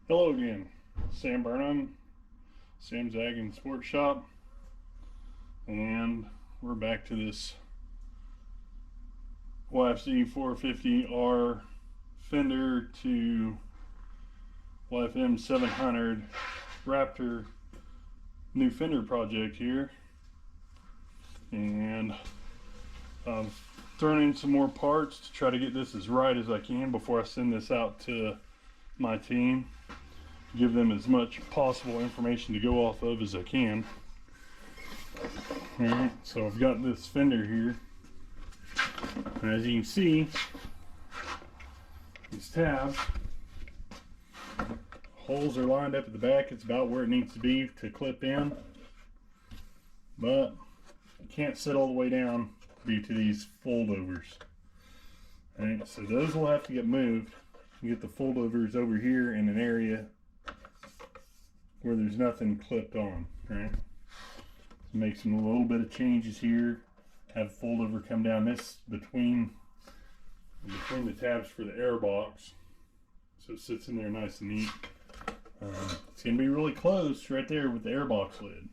Hello again, Sam Burnham, Sam Zaggin Sports Shop, and we're back to this YFC 450R Fender to YFM700 Raptor new Fender project here, and throwing in some more parts to try to get this as right as I can before I send this out to my team. Give them as much possible information to go off of as I can. Alright, so I've got this Fender here, and as you can see, these tabs, holes are lined up at the back. It's about where it needs to be to clip in, but it can't sit all the way down due to these foldovers. Alright, so those will have to get moved. You get the foldovers over here in an area where there's nothing clipped on, right? Make some a little bit of changes here. Have foldover come down this between the tabs for the airbox, so it sits in there nice and neat. It's gonna be really close right there with the airbox lid.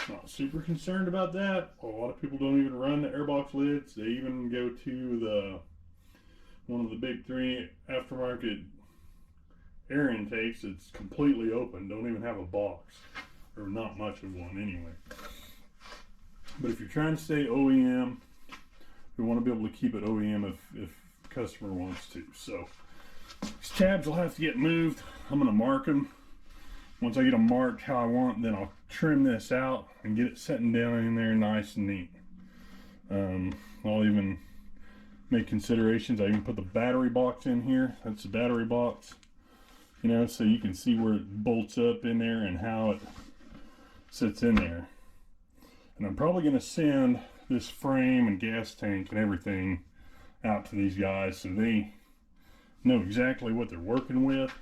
Not super concerned about that. A lot of people don't even run the airbox lids. They even go to one of the big three aftermarket air intakes. It's completely open, don't even have a box, or not much of one anyway. But if you're trying to stay OEM, you want to be able to keep it OEM if the customer wants to. So these tabs will have to get moved. I'm going to mark them. Once I get them marked how I want, then I'll trim this out and get it sitting down in there nice and neat. I'll even make considerations. I even put the battery box in here. That's the battery box, you know, so you can see where it bolts up in there and how it sits in there. And I'm probably going to send this frame and gas tank and everything out to these guys so they know exactly what they're working with.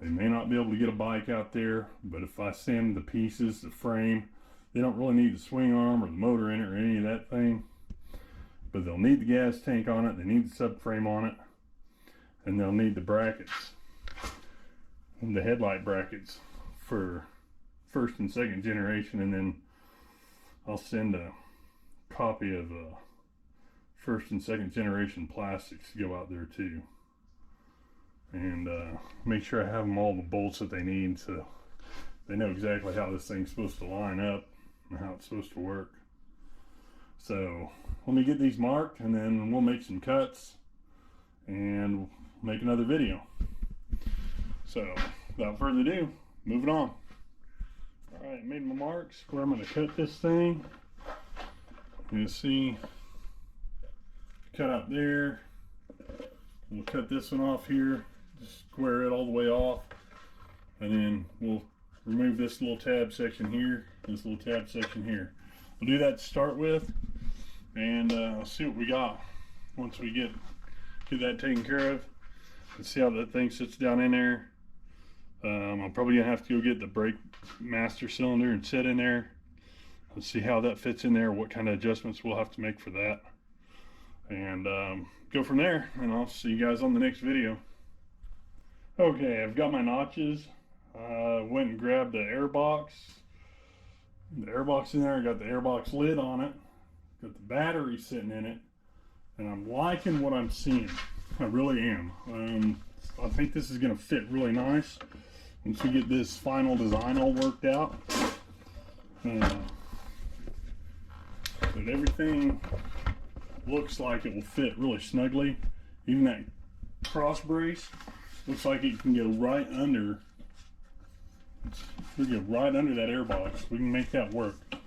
They may not be able to get a bike out there, but if I send the pieces, the frame, they don't really need the swing arm or the motor in it or any of that thing, but they'll need the gas tank on it, they need the subframe on it, and they'll need the brackets, and the headlight brackets for first and second generation. And then I'll send a copy of first and second generation plastics to go out there too, and make sure I have them all the bolts that they need so they know exactly how this thing's supposed to line up and how it's supposed to work. So let me get these marked, and then we'll make some cuts and make another video. So without further ado, moving on. Alright, made my marks where I'm going to cut this thing. You see, cut out there. We'll cut this one off here, just square it all the way off, and then we'll remove this little tab section here, this little tab section here. We'll do that to start with, and see what we got once we get that taken care of. Let's see how that thing sits down in there. I'm probably gonna have to go get the brake master cylinder and set in there. Let's see how that fits in there, what kind of adjustments we'll have to make for that, and go from there. And I'll see you guys on the next video. Okay, I've got my notches. Went and grabbed the airbox. The airbox in there. I got the airbox lid on it. Got the battery sitting in it, and I'm liking what I'm seeing. I really am. I think this is gonna fit really nice once we get this final design all worked out. But everything looks like it will fit really snugly. Even that cross brace looks like it can go right under. We go right under that airbox. We can make that work. I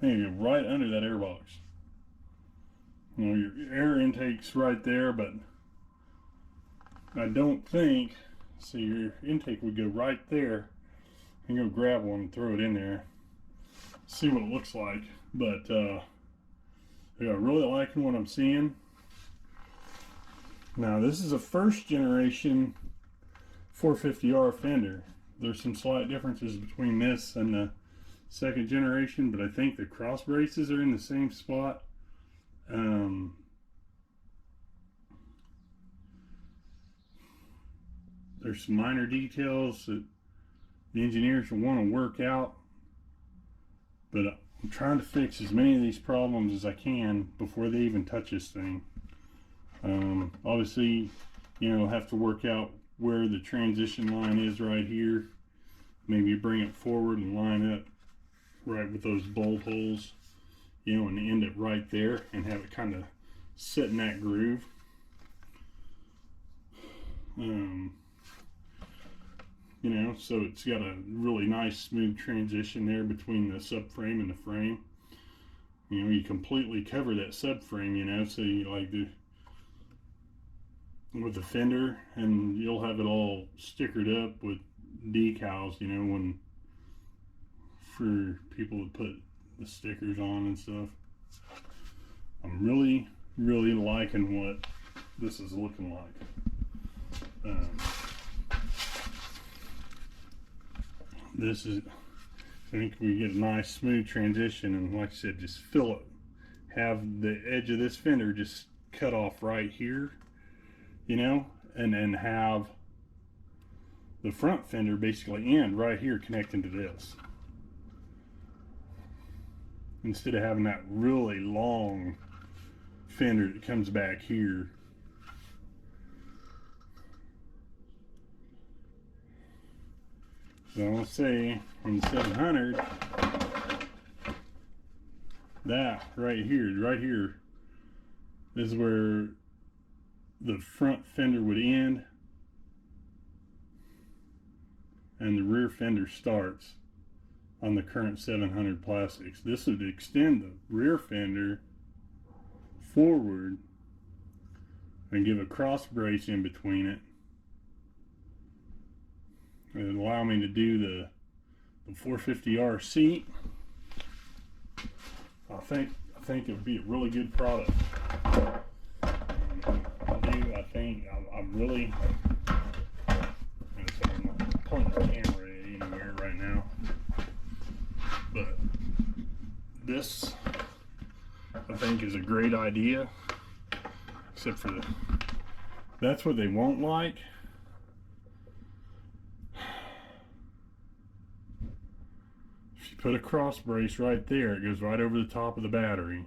think it go right under that airbox. You know, your air intake's right there, but I don't think, see, your intake would go right there. You can go grab one and throw it in there, see what it looks like. But yeah, really liking what I'm seeing. Now this is a first generation 450R Fender. There's some slight differences between this and the second generation, but I think the cross braces are in the same spot. there's some minor details that the engineers will want to work out, but I'm trying to fix as many of these problems as I can before they even touch this thing. Obviously, you know, have to work out where the transition line is right here. Maybe bring it forward and line up right with those bolt holes, you know, and end it right there and have it kind of sit in that groove. You know, so it's got a really nice smooth transition there between the subframe and the frame. You know, you completely cover that subframe, you know, so you like the with the Fender, and you'll have it all stickered up with decals, you know, when for people to put the stickers on and stuff. I'm really liking what this is looking like. This is, I think we get a nice smooth transition, and like I said, just fill it, have the edge of this fender just cut off right here, you know, and then have the front fender basically end right here connecting to this, instead of having that really long fender that comes back here. So let's say on the 700, that right here is where the front fender would end and the rear fender starts on the current 700 plastics. This would extend the rear fender forward and give a cross brace in between it. It would allow me to do the 450R seat. I think it would be a really good product. I think I'm really, I'm not pointing the camera anywhere right now, but this I think is a great idea, except for that's what they won't like. If you put a cross brace right there, it goes right over the top of the battery,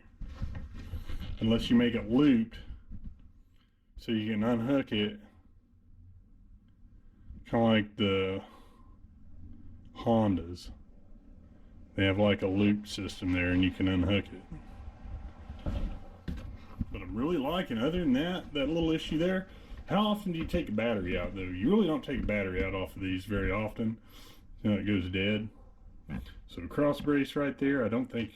unless you make it looped so you can unhook it, kind of like the Hondas. They have like a loop system there and you can unhook it. But I'm really liking, other than that little issue there, how often do you take a battery out though? You really don't take a battery out off of these very often. You know, it goes dead. So the cross brace right there, I don't think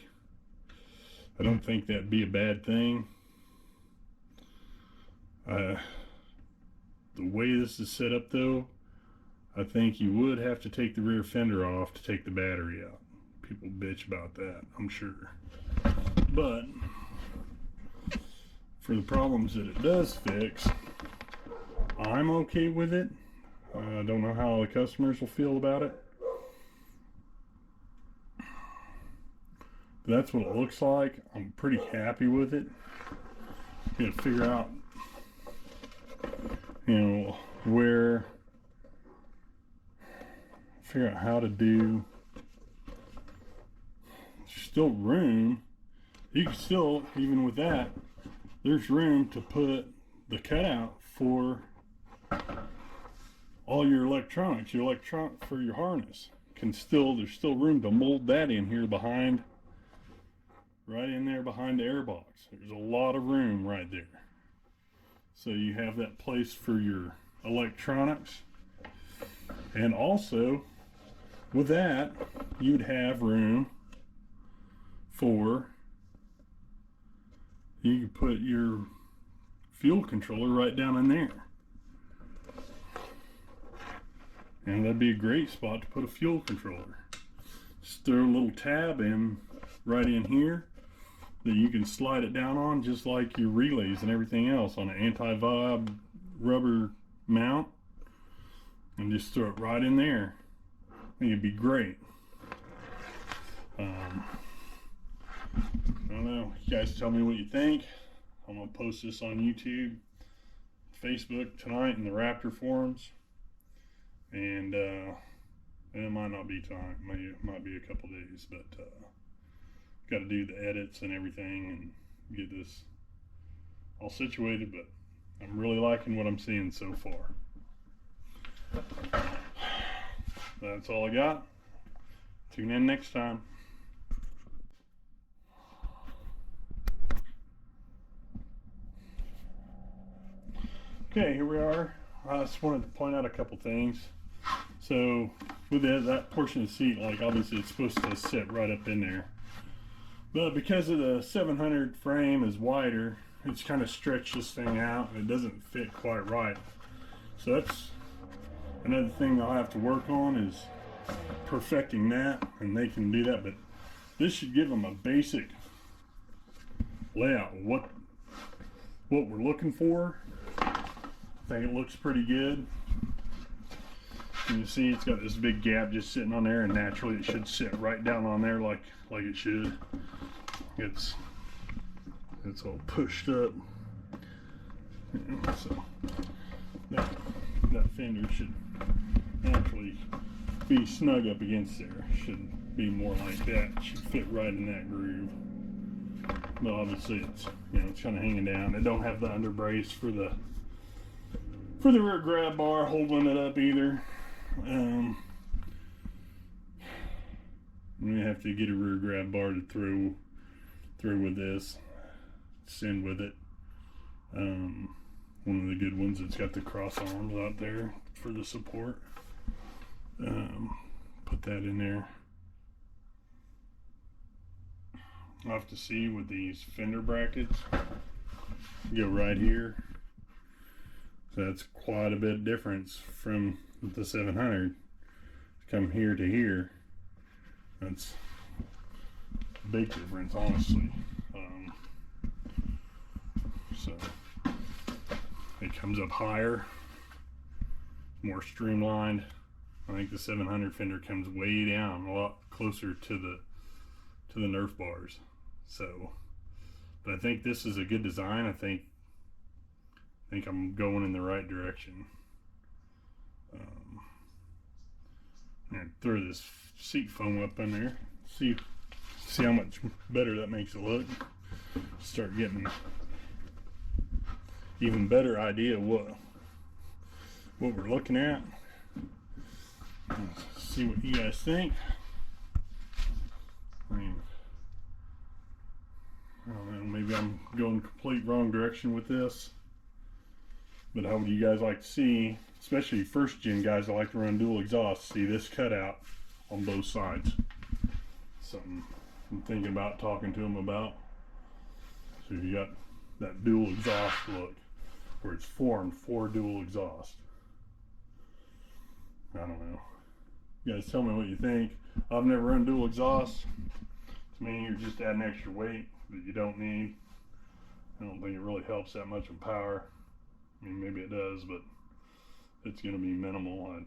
that'd be a bad thing. The way this is set up though, I think you would have to take the rear fender off to take the battery out. People bitch about that, I'm sure. But for the problems that it does fix, I'm okay with it. I don't know how the customers will feel about it. But that's what it looks like. I'm pretty happy with it. I'm gonna figure out, you know, figure out how to do. There's still room. You can still, even with that, there's room to put the cutout for all your electronics, for your harness. There's still room to mold that in here behind, right in there behind the airbox. There's a lot of room right there. So you have that place for your electronics. And also, with that, you'd have room for, you could put your fuel controller right down in there. And that'd be a great spot to put a fuel controller. Just throw a little tab in right in here that you can slide it down on, just like your relays and everything else, on an anti-vibe rubber mount, and just throw it right in there. I think it'd be great. I don't know. You guys tell me what you think. I'm gonna post this on YouTube, Facebook tonight in the Raptor forums. and it might not be time. It might be a couple days, but got to do the edits and everything and get this all situated. But I'm really liking what I'm seeing so far. That's all I got. Tune in next time. Okay, here we are. I just wanted to point out a couple things. So with that portion of the seat, like obviously it's supposed to sit right up in there, but because of the 700 frame is wider, it's kind of stretched this thing out and it doesn't fit quite right. So that's another thing I'll have to work on, is perfecting that, and they can do that. But this should give them a basic layout of what we're looking for. I think it looks pretty good. And you see it's got this big gap just sitting on there, and naturally it should sit right down on there like it should. It's all pushed up. So that fender should naturally be snug up against there. Should be more like that. Should fit right in that groove. But obviously it's, you know, it's kind of hanging down. It don't have the under brace for the rear grab bar holding it up either. I'm gonna have to get a rear grab bar to throw with this, send with it. One of the good ones that's got the cross arms out there for the support. Put that in there. I'll have to see with these fender brackets. Go right here. So that's quite a bit difference from the 700. Come here to here. That's a big difference, honestly. So it comes up higher, more streamlined. I think the 700 fender comes way down, a lot closer to the Nerf bars. So, but I think this is a good design. I think I'm going in the right direction. And throw this seat foam up in there. See how much better that makes it look. Start getting even better idea of what we're looking at. Let's see what you guys think. I mean, I don't know, maybe I'm going complete wrong direction with this, but how would you guys like to see, especially first gen guys that like to run dual exhaust, see this cutout on both sides? Something I'm thinking about talking to them about. So you got that dual exhaust look where it's formed for dual exhaust. I don't know. You guys tell me what you think. I've never run dual exhaust. To me, you're just adding extra weight that you don't need. I don't think it really helps that much in power. I mean, maybe it does, but it's going to be minimal,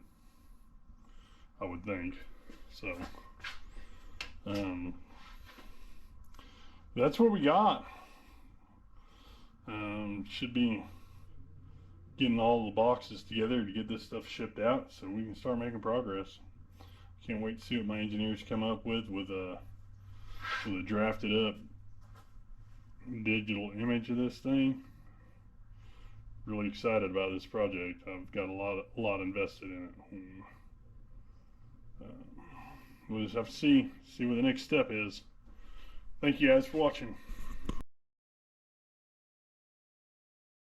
I would think. So, that's what we got. Should be getting all the boxes together to get this stuff shipped out so we can start making progress. Can't wait to see what my engineers come up with a drafted up digital image of this thing. Really excited about this project. I've got a lot invested in it. We'll just have to see what the next step is. Thank you guys for watching.